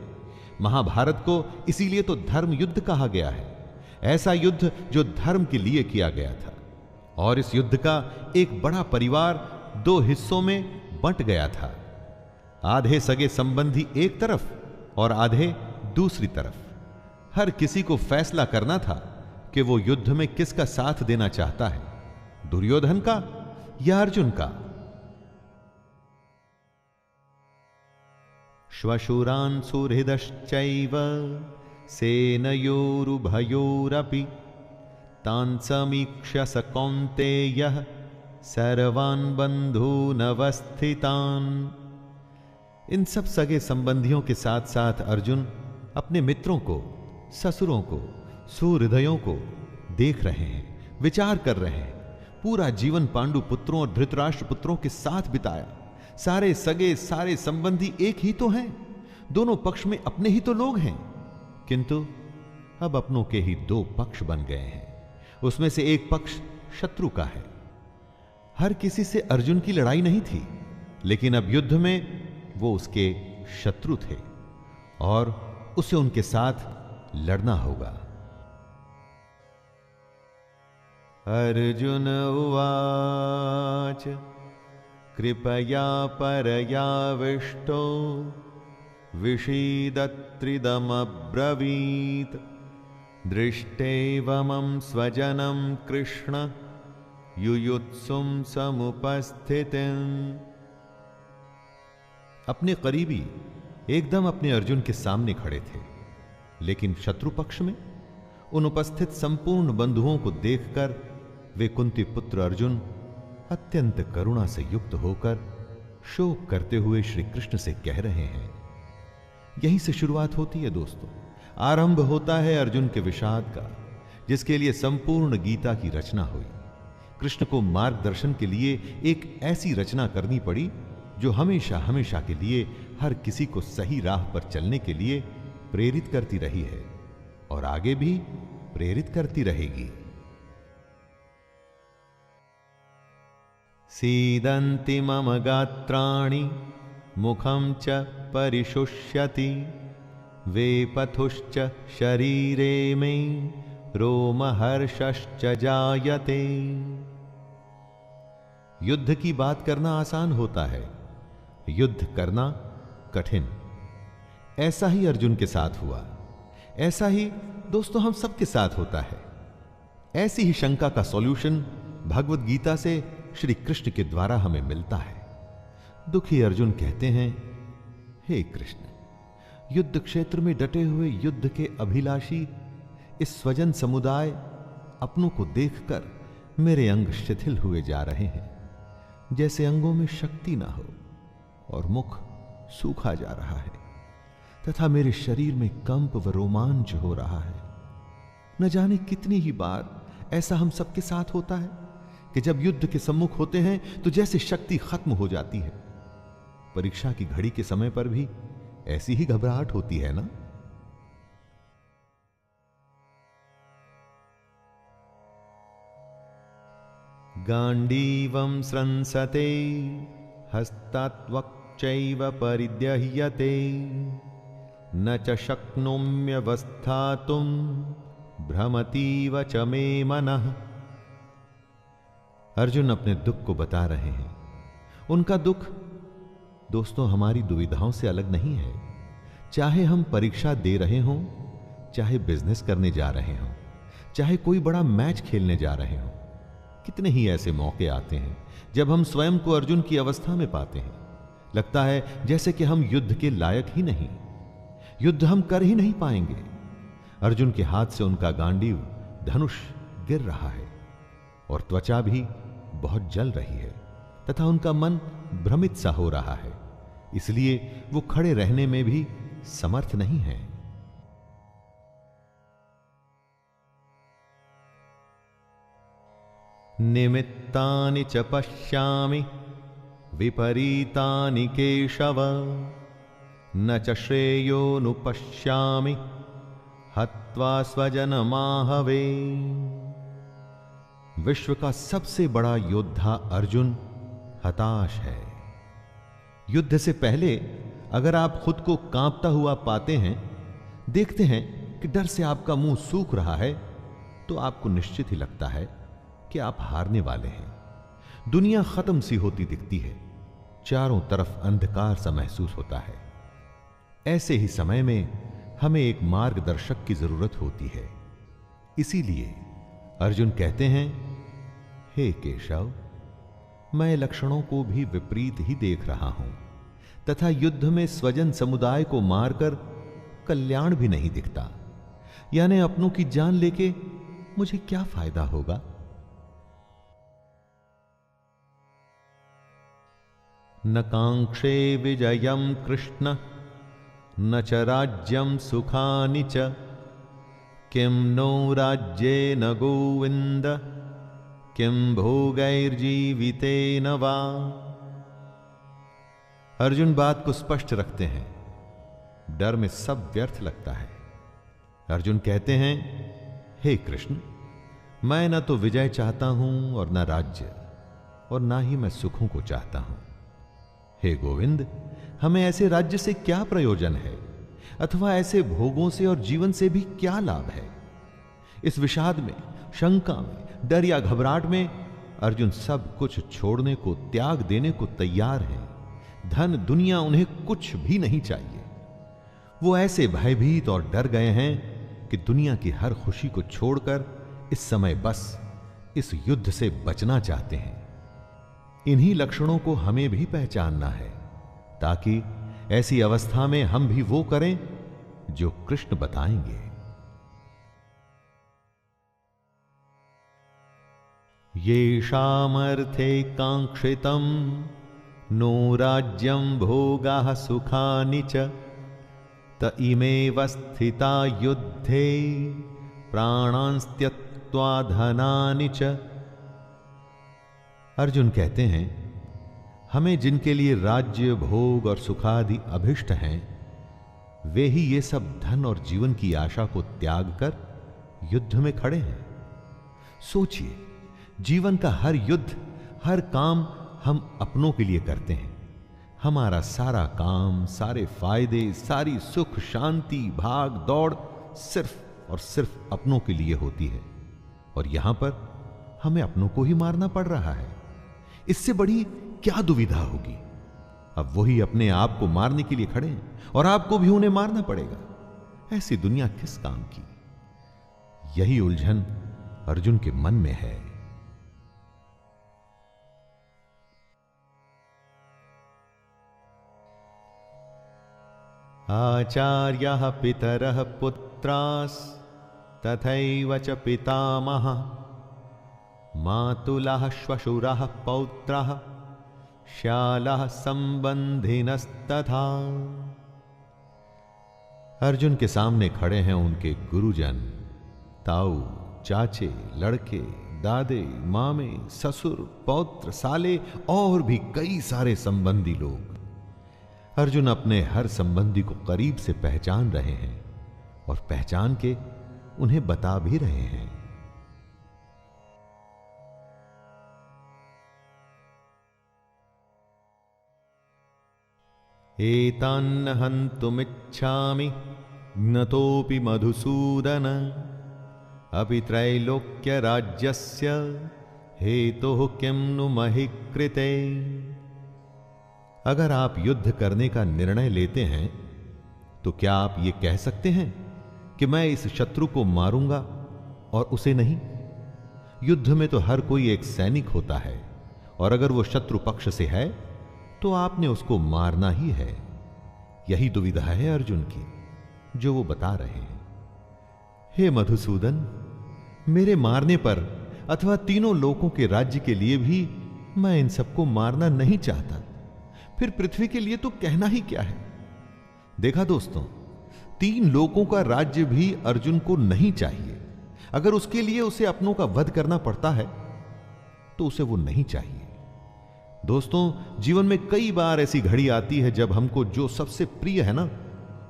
महाभारत को इसीलिए तो धर्म युद्ध कहा गया है, ऐसा युद्ध जो धर्म के लिए किया गया था। और इस युद्ध का एक बड़ा परिवार दो हिस्सों में बंट गया था। आधे सगे संबंधी एक तरफ और आधे दूसरी तरफ। हर किसी को फैसला करना था कि वो युद्ध में किसका साथ देना चाहता है, दुर्योधन का या अर्जुन का। श्वशुरान् सुहृदश्चैव सेनयोरुभयोरपि तान् समीक्ष्य स कौन्तेयः सर्वान् बन्धूनवस्थितान्। इन सब सगे संबंधियों के साथ साथ अर्जुन अपने मित्रों को, ससुरों को, सुहृदयों को देख रहे हैं, विचार कर रहे हैं। पूरा जीवन पांडु पुत्रों और धृतराष्ट्र पुत्रों के साथ बिताया। सारे सगे, सारे संबंधी एक ही तो हैं, दोनों पक्ष में अपने ही तो लोग हैं, किंतु अब अपनों के ही दो पक्ष बन गए हैं। उसमें से एक पक्ष शत्रु का है। हर किसी से अर्जुन की लड़ाई नहीं थी, लेकिन अब युद्ध में वो उसके शत्रु थे और उसे उनके साथ लड़ना होगा। अर्जुन उवाच कृपया परयाविष्टो विषीदत्रिदमब्रवीत् दृष्टैवमं स्वजनं कृष्ण युयुत्सुं समुपस्थितिम्। अपने करीबी एकदम अपने अर्जुन के सामने खड़े थे, लेकिन शत्रु पक्ष में उन उपस्थित संपूर्ण बंधुओं को देखकर वे कुंती पुत्र अर्जुन अत्यंत करुणा से युक्त होकर शोक करते हुए श्री कृष्ण से कह रहे हैं। यहीं से शुरुआत होती है दोस्तों, आरंभ होता है अर्जुन के विषाद का, जिसके लिए संपूर्ण गीता की रचना हुई। कृष्ण को मार्गदर्शन के लिए एक ऐसी रचना करनी पड़ी जो हमेशा हमेशा के लिए हर किसी को सही राह पर चलने के लिए प्रेरित करती रही है और आगे भी प्रेरित करती रहेगी। सीदन्ति मम गात्राणि मुखं च परिशुष्यति वेपथुश्च शरीरे मे रोमहर्षश्च जायते। युद्ध की बात करना आसान होता है, युद्ध करना कठिन। ऐसा ही अर्जुन के साथ हुआ, ऐसा ही दोस्तों हम सबके साथ होता है। ऐसी ही शंका का सॉल्यूशन भगवत गीता से श्री कृष्ण के द्वारा हमें मिलता है। दुखी अर्जुन कहते हैं, हे कृष्ण, युद्ध क्षेत्र में डटे हुए युद्ध के अभिलाषी इस स्वजन समुदाय अपनों को देखकर मेरे अंग शिथिल हुए जा रहे हैं, जैसे अंगों में शक्ति ना हो और मुख सूखा जा रहा है तथा मेरे शरीर में कंप व रोमांच हो रहा है। न जाने कितनी ही बार ऐसा हम सबके साथ होता है कि जब युद्ध के सम्मुख होते हैं तो जैसे शक्ति खत्म हो जाती है। परीक्षा की घड़ी के समय पर भी ऐसी ही घबराहट होती है ना। गांडीवं स्रंसते हस्तात्वक्चैव परिद्यह्यते न च शक्नोम्यवस्थातुं भ्रमतीव च मे मनः। अर्जुन अपने दुख को बता रहे हैं। उनका दुख दोस्तों हमारी दुविधाओं से अलग नहीं है। चाहे हम परीक्षा दे रहे हों, चाहे बिजनेस करने जा रहे हों, चाहे कोई बड़ा मैच खेलने जा रहे हों, कितने ही ऐसे मौके आते हैं जब हम स्वयं को अर्जुन की अवस्था में पाते हैं। लगता है जैसे कि हम युद्ध के लायक ही नहीं, युद्ध हम कर ही नहीं पाएंगे। अर्जुन के हाथ से उनका गांडीव धनुष गिर रहा है और त्वचा भी बहुत जल रही है तथा उनका मन भ्रमित सा हो रहा है, इसलिए वो खड़े रहने में भी समर्थ नहीं है। निमित्तानि च पश्यामि विपरीतानि केशव न च श्रेयोनुपश्यामि हत्वा स्वजनमाहवे। विश्व का सबसे बड़ा योद्धा अर्जुन हताश है। युद्ध से पहले अगर आप खुद को कांपता हुआ पाते हैं, देखते हैं कि डर से आपका मुंह सूख रहा है, तो आपको निश्चित ही लगता है कि आप हारने वाले हैं। दुनिया खत्म सी होती दिखती है, चारों तरफ अंधकार सा महसूस होता है। ऐसे ही समय में हमें एक मार्गदर्शक की जरूरत होती है। इसीलिए अर्जुन कहते हैं, हे केशव, मैं लक्षणों को भी विपरीत ही देख रहा हूं तथा युद्ध में स्वजन समुदाय को मारकर कल्याण भी नहीं दिखता। यानी अपनों की जान लेके मुझे क्या फायदा होगा। न कांक्षे विजयम कृष्ण न च राज्यम सुखानि च किं नो राज्येन गोविंद किं भोगैर्जीवितेन वा। अर्जुन बात को स्पष्ट रखते हैं। डर में सब व्यर्थ लगता है। अर्जुन कहते हैं, हे कृष्ण, मैं न तो विजय चाहता हूं और न राज्य, और ना ही मैं सुखों को चाहता हूं। हे गोविंद, हमें ऐसे राज्य से क्या प्रयोजन है अथवा ऐसे भोगों से और जीवन से भी क्या लाभ है। इस विषाद में, शंका में, डर या घबराहट में अर्जुन सब कुछ छोड़ने को, त्याग देने को तैयार हैं। धन दुनिया उन्हें कुछ भी नहीं चाहिए। वो ऐसे भयभीत और डर गए हैं कि दुनिया की हर खुशी को छोड़कर इस समय बस इस युद्ध से बचना चाहते हैं। इन्हीं लक्षणों को हमें भी पहचानना है ताकि ऐसी अवस्था में हम भी वो करें जो कृष्ण बताएंगे। येषामर्थे कांक्षितं नो राज्यं भोगाः सुखानि च त इमेव स्थिता युद्धे प्राणांस्त्यक्त्वा धनानि च। अर्जुन कहते हैं, हमें जिनके लिए राज्य, भोग और सुखादि अभिष्ट हैं, वे ही ये सब धन और जीवन की आशा को त्याग कर युद्ध में खड़े हैं। सोचिए, जीवन का हर युद्ध, हर काम हम अपनों के लिए करते हैं। हमारा सारा काम, सारे फायदे, सारी सुख शांति, भाग दौड़ सिर्फ और सिर्फ अपनों के लिए होती है, और यहां पर हमें अपनों को ही मारना पड़ रहा है। इससे बड़ी क्या दुविधा होगी। अब वही अपने आप को मारने के लिए खड़े हैं और आपको भी उन्हें मारना पड़ेगा। ऐसी दुनिया किस काम की? यही उलझन अर्जुन के मन में है। आचार्यः पितरः पुत्रास् तथैव च पितामहः मातुलः श्वशुरः पौत्रः श्यालः संबंधिनस्तथा। अर्जुन के सामने खड़े हैं उनके गुरुजन, ताऊ, चाचे, लड़के, दादे, मामे, ससुर, पौत्र, साले और भी कई सारे संबंधी लोग। अर्जुन अपने हर संबंधी को करीब से पहचान रहे हैं और पहचान के उन्हें बता भी रहे हैं। एतान्न हन्तुमिच्छामि ज्ञतोऽपि मधुसूदन अपि त्रैलोक्य राज्यस्य हेतुः किं नु महि कृते। अगर आप युद्ध करने का निर्णय लेते हैं तो क्या आप ये कह सकते हैं कि मैं इस शत्रु को मारूंगा और उसे नहीं? युद्ध में तो हर कोई एक सैनिक होता है, और अगर वो शत्रु पक्ष से है तो आपने उसको मारना ही है। यही दुविधा है अर्जुन की, जो वो बता रहे हैं। हे मधुसूदन, मेरे मारने पर अथवा तीनों लोकों के राज्य के लिए भी मैं इन सबको मारना नहीं चाहता। फिर पृथ्वी के लिए तो कहना ही क्या है। देखा दोस्तों, 3 लोकों का राज्य भी अर्जुन को नहीं चाहिए। अगर उसके लिए उसे अपनों का वध करना पड़ता है तो उसे वो नहीं चाहिए। दोस्तों, जीवन में कई बार ऐसी घड़ी आती है जब हमको जो सबसे प्रिय है ना,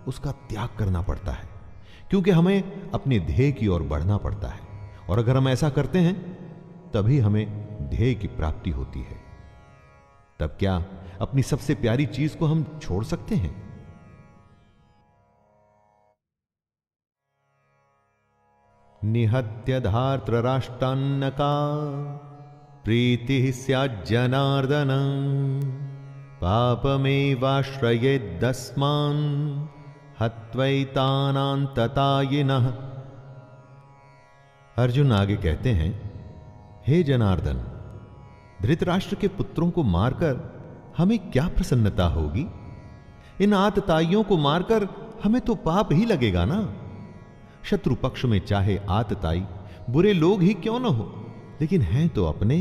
उसका त्याग करना पड़ता है, क्योंकि हमें अपने ध्येय की ओर बढ़ना पड़ता है। और अगर हम ऐसा करते हैं तभी हमें ध्येय की प्राप्ति होती है। तब क्या अपनी सबसे प्यारी चीज को हम छोड़ सकते हैं? निहत्य धार्तराष्ट्रान्नका प्रीतिः स्याज्जनार्दन पापमेवाश्रयेद्दस्मान् हत्वैतानान्ततायिनः। अर्जुन आगे कहते हैं, हे जनार्दन, धृतराष्ट्र के पुत्रों को मारकर हमें क्या प्रसन्नता होगी? इन आतताइयों को मारकर हमें तो पाप ही लगेगा ना। शत्रु पक्ष में चाहे आतताई बुरे लोग ही क्यों न हो, लेकिन हैं तो अपने।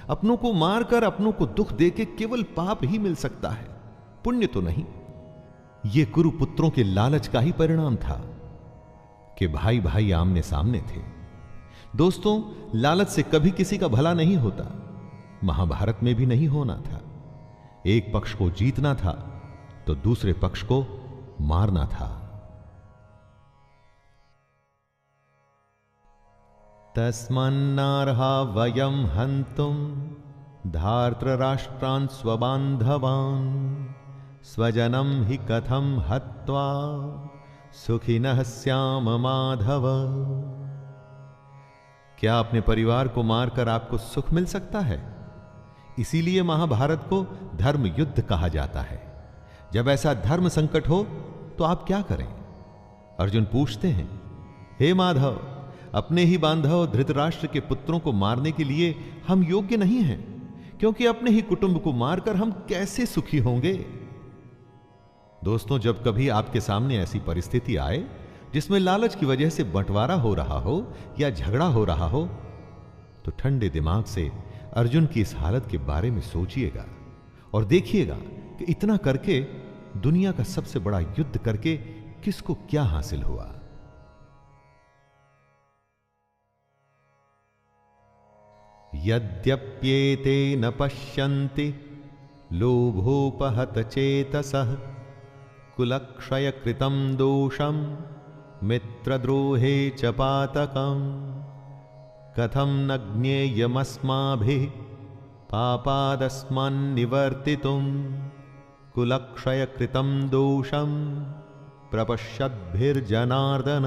अपनों को मारकर अपनों को दुख देके केवल पाप ही मिल सकता है, पुण्य तो नहीं। यह कुरुपुत्रों के लालच का ही परिणाम था कि भाई भाई आमने सामने थे। दोस्तों, लालच से कभी किसी का भला नहीं होता। महाभारत में भी नहीं होना था। एक पक्ष को जीतना था तो दूसरे पक्ष को मारना था। तस्मान्नार्हा वयं हन्तुं धार्तराष्ट्रान् स्वबान्धवान् स्वजनं हि कथं हत्वा सुखिनः स्याम माधव। क्या अपने परिवार को मारकर आपको सुख मिल सकता है? इसीलिए महाभारत को धर्म युद्ध कहा जाता है। जब ऐसा धर्म संकट हो तो आप क्या करें? अर्जुन पूछते हैं, हे माधव, अपने ही बांधव धृतराष्ट्र के पुत्रों को मारने के लिए हम योग्य नहीं हैं, क्योंकि अपने ही कुटुंब को मारकर हम कैसे सुखी होंगे? दोस्तों, जब कभी आपके सामने ऐसी परिस्थिति आए जिसमें लालच की वजह से बंटवारा हो रहा हो या झगड़ा हो रहा हो, तो ठंडे दिमाग से अर्जुन की इस हालत के बारे में सोचिएगा और देखिएगा कि इतना करके, दुनिया का सबसे बड़ा युद्ध करके किसको क्या हासिल हुआ। यद्यप्येते न पश्यन्ति लोभोपहत चेतसः कुलक्षय कृतं दोषं मित्रद्रोहे च पातकम् कथं न ज्ञेयमस्माभिः पापादस्मान्निवर्तितुं कुलक्षय कृतं दोषं प्रपश्यद्भिर्जनार्दन।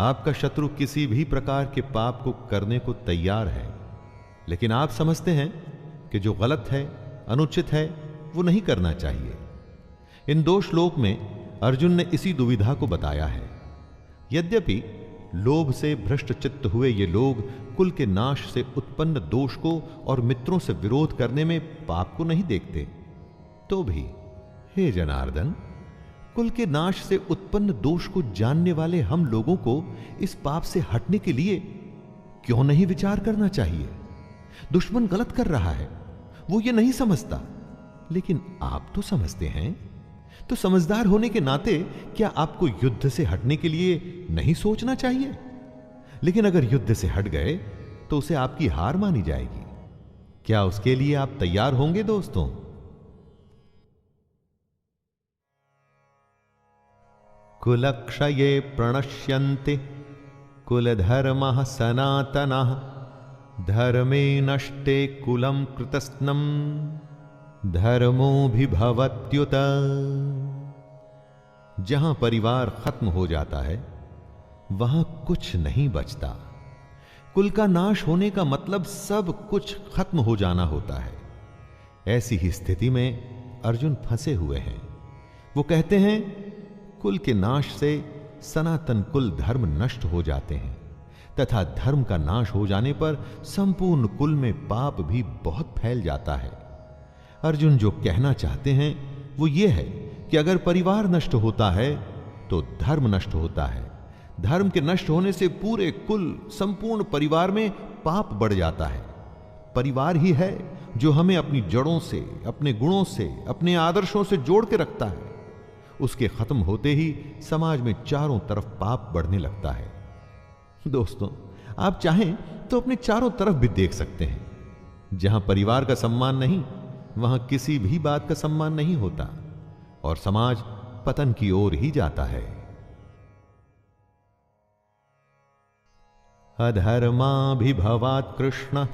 आपका शत्रु किसी भी प्रकार के पाप को करने को तैयार है, लेकिन आप समझते हैं कि जो गलत है, अनुचित है, वो नहीं करना चाहिए। इन दो श्लोक में अर्जुन ने इसी दुविधा को बताया है। यद्यपि लोभ से भ्रष्ट चित्त हुए ये लोग कुल के नाश से उत्पन्न दोष को और मित्रों से विरोध करने में पाप को नहीं देखते, तो भी हे जनार्दन, कुल के नाश से उत्पन्न दोष को जानने वाले हम लोगों को इस पाप से हटने के लिए क्यों नहीं विचार करना चाहिए? दुश्मन गलत कर रहा है, वो ये नहीं समझता, लेकिन आप तो समझते हैं। तो समझदार होने के नाते क्या आपको युद्ध से हटने के लिए नहीं सोचना चाहिए? लेकिन अगर युद्ध से हट गए तो उसे आपकी हार मानी जाएगी। क्या उसके लिए आप तैयार होंगे दोस्तों? कुलक्षये प्रणश्यन्ते कुलधर्मः सनातनः धर्मे नष्टे कुलं कृतस्नं धर्मोऽभिभवत्युत। जहां परिवार खत्म हो जाता है वहां कुछ नहीं बचता। कुल का नाश होने का मतलब सब कुछ खत्म हो जाना होता है। ऐसी ही स्थिति में अर्जुन फंसे हुए हैं। वो कहते हैं कुल के नाश से सनातन कुल धर्म नष्ट हो जाते हैं तथा धर्म का नाश हो जाने पर संपूर्ण कुल में पाप भी बहुत फैल जाता है। अर्जुन जो कहना चाहते हैं वो ये है कि अगर परिवार नष्ट होता है तो धर्म नष्ट होता है। धर्म के नष्ट होने से पूरे कुल, संपूर्ण परिवार में पाप बढ़ जाता है। परिवार ही है जो हमें अपनी जड़ों से, अपने गुणों से, अपने आदर्शों से जोड़ के रखता है। उसके खत्म होते ही समाज में चारों तरफ पाप बढ़ने लगता है। दोस्तों, आप चाहें तो अपने चारों तरफ भी देख सकते हैं। जहां परिवार का सम्मान नहीं, वहां किसी भी बात का सम्मान नहीं होता और समाज पतन की ओर ही जाता है। अधर्माभिभवात् कृष्ण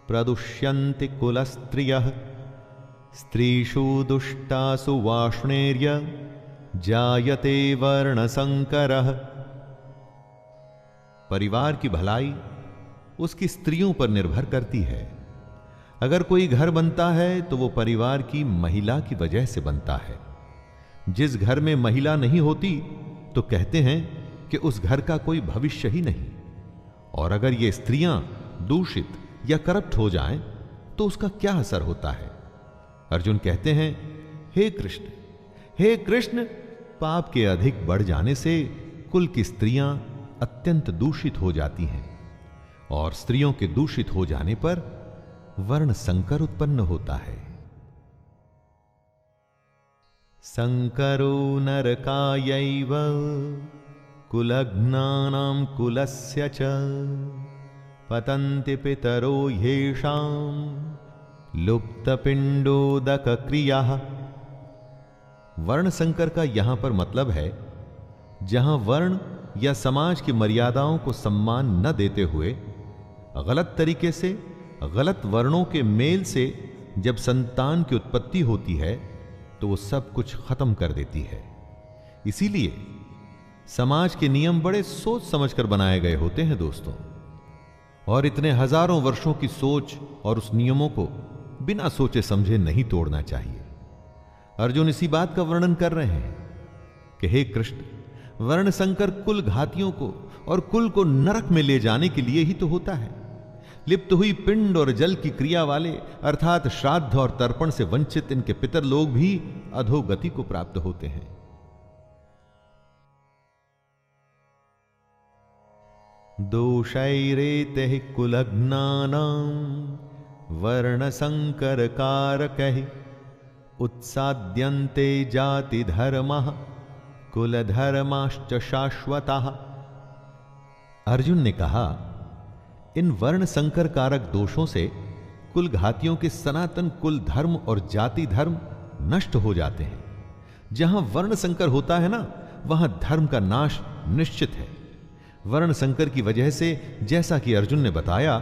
प्रदुष्यन्ति कुलस्त्रियः स्त्रीषु दुष्टासु वाष्णेर्य जायते वर्णसंकरः। परिवार की भलाई उसकी स्त्रियों पर निर्भर करती है। अगर कोई घर बनता है तो वो परिवार की महिला की वजह से बनता है। जिस घर में महिला नहीं होती तो कहते हैं कि उस घर का कोई भविष्य ही नहीं। और अगर ये स्त्रियां दूषित या करप्ट हो जाएं तो उसका क्या असर होता है? अर्जुन कहते हैं, हे कृष्ण, पाप के अधिक बढ़ जाने से कुल की स्त्रियां अत्यंत दूषित हो जाती हैं और स्त्रियों के दूषित हो जाने पर वर्ण संकर उत्पन्न होता है। संकरो नरकायैव कुलघ्नानां कुलस्य च पतन्ति पितरो ह्येषां लुप्तपिंडोदक क्रियाः। वर्ण संकर का यहां पर मतलब है जहां वर्ण या समाज की मर्यादाओं को सम्मान न देते हुए गलत तरीके से, गलत वर्णों के मेल से जब संतान की उत्पत्ति होती है तो वो सब कुछ खत्म कर देती है। इसीलिए समाज के नियम बड़े सोच समझकर बनाए गए होते हैं दोस्तों, और इतने हजारों वर्षों की सोच और उस नियमों को बिना सोचे समझे नहीं तोड़ना चाहिए। अर्जुन इसी बात का वर्णन कर रहे हैं कि हे कृष्ण, वर्ण संकर कुल घातियों को और कुल को नरक में ले जाने के लिए ही तो होता है। लिप्त हुई पिंड और जल की क्रिया वाले अर्थात श्राद्ध और तर्पण से वंचित इनके पितर लोग भी अधोगति को प्राप्त होते हैं। दोषैरेते कुलघ्नानां वर्ण संकर कारकैः उत्साद्यन्ते जाति धर्मः कुल धर्माश्च शाश्वतः। अर्जुन ने कहा, इन वर्ण संकर कारक दोषों से कुल घातियों के सनातन कुल धर्म और जाति धर्म नष्ट हो जाते हैं। जहां वर्ण संकर होता है ना, वहां धर्म का नाश निश्चित है। वर्ण संकर की वजह से, जैसा कि अर्जुन ने बताया,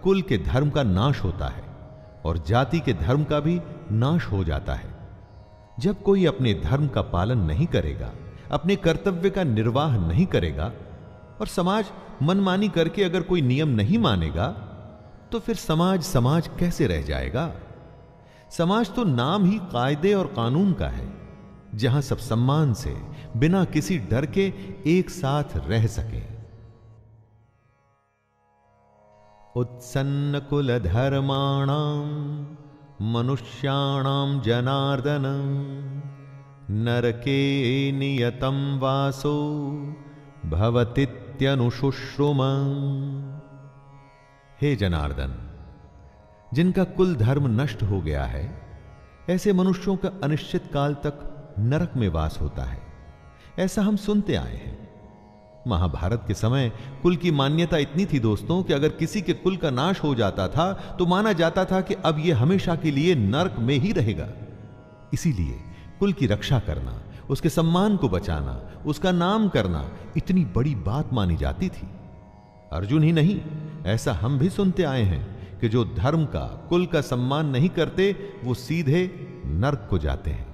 कुल के धर्म का नाश होता है और जाति के धर्म का भी नाश हो जाता है। जब कोई अपने धर्म का पालन नहीं करेगा, अपने कर्तव्य का निर्वाह नहीं करेगा और समाज मनमानी करके अगर कोई नियम नहीं मानेगा, तो फिर समाज कैसे रह जाएगा? समाज तो नाम ही कायदे और कानून का है, जहां सब सम्मान से, बिना किसी डर के एक साथ रह सकें। उत्सन्न कुल धर्माणाम मनुष्याणाम जनार्दन नरके नियतम वासो भवतीत्यनुशुश्रुम। हे जनार्दन, जिनका कुल धर्म नष्ट हो गया है, ऐसे मनुष्यों का अनिश्चित काल तक नरक में वास होता है। ऐसा हम सुनते आए हैं। महाभारत के समय कुल की मान्यता इतनी थी दोस्तों कि अगर किसी के कुल का नाश हो जाता था तो माना जाता था कि अब यह हमेशा के लिए नरक में ही रहेगा। इसीलिए कुल की रक्षा करना, उसके सम्मान को बचाना, उसका नाम करना इतनी बड़ी बात मानी जाती थी। अर्जुन ही नहीं, ऐसा हम भी सुनते आए हैं कि जो धर्म का, कुल का सम्मान नहीं करते, वो सीधे नरक को जाते हैं।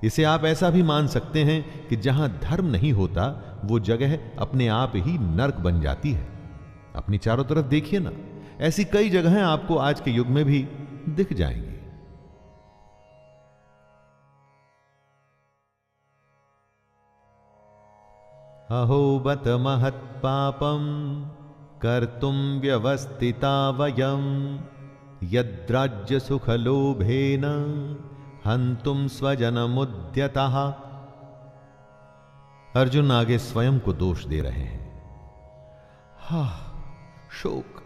इसे आप ऐसा भी मान सकते हैं कि जहां धर्म नहीं होता, वो जगह अपने आप ही नरक बन जाती है। अपनी चारों तरफ देखिए ना, ऐसी कई जगहें आपको आज के युग में भी दिख जाएंगी। अहो बत महत् पापम कर्तुम व्यवस्थिता वयम यद्राज्य सुख लोभेन हंतुम स्वजनमुद्यतः। अर्जुन आगे स्वयं को दोष दे रहे हैं। शोक,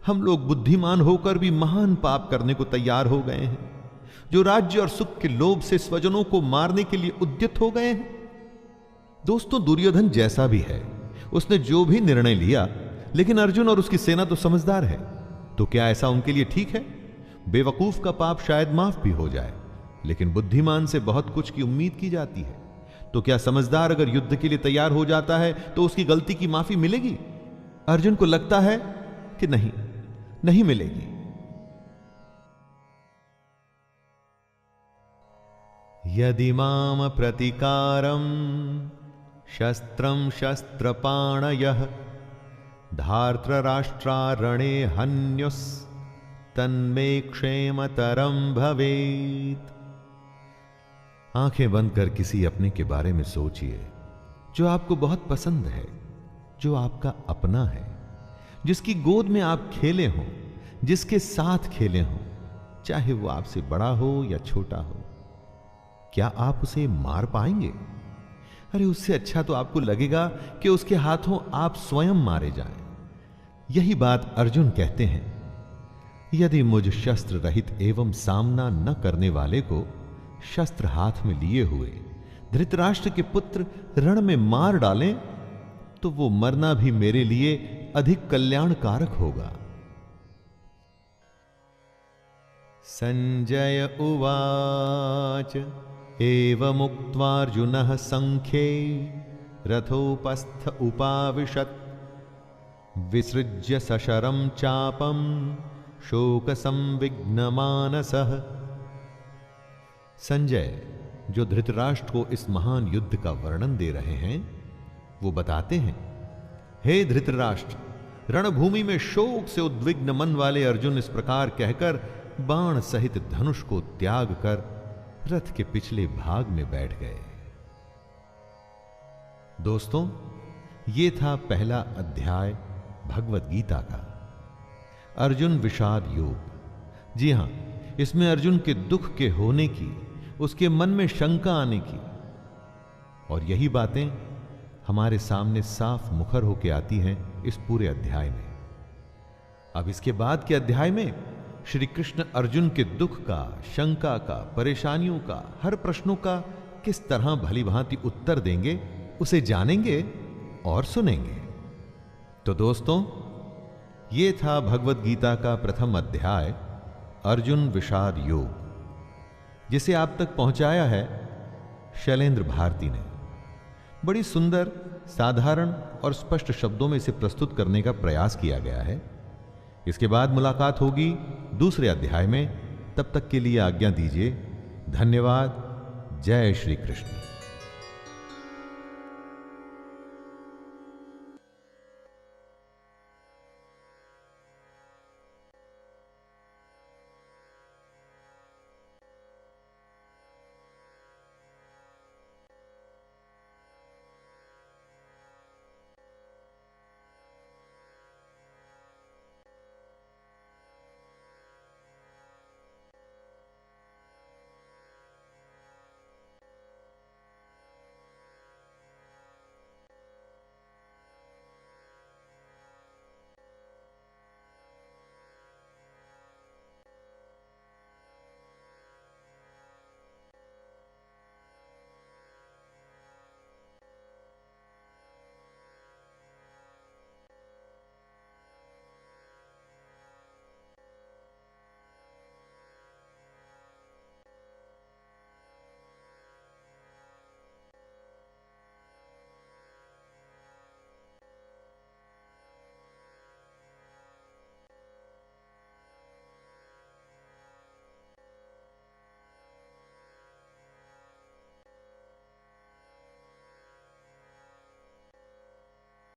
हम लोग बुद्धिमान होकर भी महान पाप करने को तैयार हो गए हैं, जो राज्य और सुख के लोभ से स्वजनों को मारने के लिए उद्यत हो गए हैं। दोस्तों, दुर्योधन जैसा भी है, उसने जो भी निर्णय लिया, लेकिन अर्जुन और उसकी सेना तो समझदार है। तो क्या ऐसा उनके लिए ठीक है? बेवकूफ का पाप शायद माफ भी हो जाए, लेकिन बुद्धिमान से बहुत कुछ की उम्मीद की जाती है। तो क्या समझदार अगर युद्ध के लिए तैयार हो जाता है तो उसकी गलती की माफी मिलेगी? अर्जुन को लगता है कि नहीं मिलेगी। यदि माम प्रतिकारम शस्त्रम शस्त्रपाणयः धार्तराष्ट्रारणे हन्युस् तन्मे क्षेमतरम भवेत्। आंखें बंद कर किसी अपने के बारे में सोचिए जो आपको बहुत पसंद है, जो आपका अपना है, जिसकी गोद में आप खेले हों, जिसके साथ खेले हों, चाहे वो आपसे बड़ा हो या छोटा हो। क्या आप उसे मार पाएंगे? अरे उससे अच्छा तो आपको लगेगा कि उसके हाथों आप स्वयं मारे जाएं। यही बात अर्जुन कहते हैं। यदि मुझ शस्त्र रहित एवं सामना न करने वाले को शस्त्र हाथ में लिए हुए धृतराष्ट्र के पुत्र रण में मार डालें, तो वो मरना भी मेरे लिए अधिक कल्याणकारक होगा। संजय उवाच एवमुक्त्वार्जुनः संख्ये रथोपस्थ उपाविशत् विसृज्य सशरं चापं शोक संविघ्नमानसः। संजय, जो धृतराष्ट्र को इस महान युद्ध का वर्णन दे रहे हैं, वो बताते हैं, हे धृतराष्ट्र, रणभूमि में शोक से उद्विग्न मन वाले अर्जुन इस प्रकार कहकर बाण सहित धनुष को त्याग कर रथ के पिछले भाग में बैठ गए। दोस्तों, ये था पहला अध्याय भगवत गीता का, अर्जुन विषाद योग। जी हां, इसमें अर्जुन के दुख के होने की, उसके मन में शंका आने की, और यही बातें हमारे सामने साफ मुखर होकर आती हैं इस पूरे अध्याय में। अब इसके बाद के अध्याय में श्री कृष्ण अर्जुन के दुख का, शंका का, परेशानियों का, हर प्रश्नों का किस तरह भली भांति उत्तर देंगे, उसे जानेंगे और सुनेंगे। तो दोस्तों, ये था भगवत गीता का प्रथम अध्याय अर्जुन विषाद योग, जिसे आप तक पहुंचाया है शैलेंद्र भारती ने। बड़ी सुंदर, साधारण और स्पष्ट शब्दों में इसे प्रस्तुत करने का प्रयास किया गया है। इसके बाद मुलाकात होगी दूसरे अध्याय में। तब तक के लिए आज्ञा दीजिए। धन्यवाद। जय श्री कृष्ण।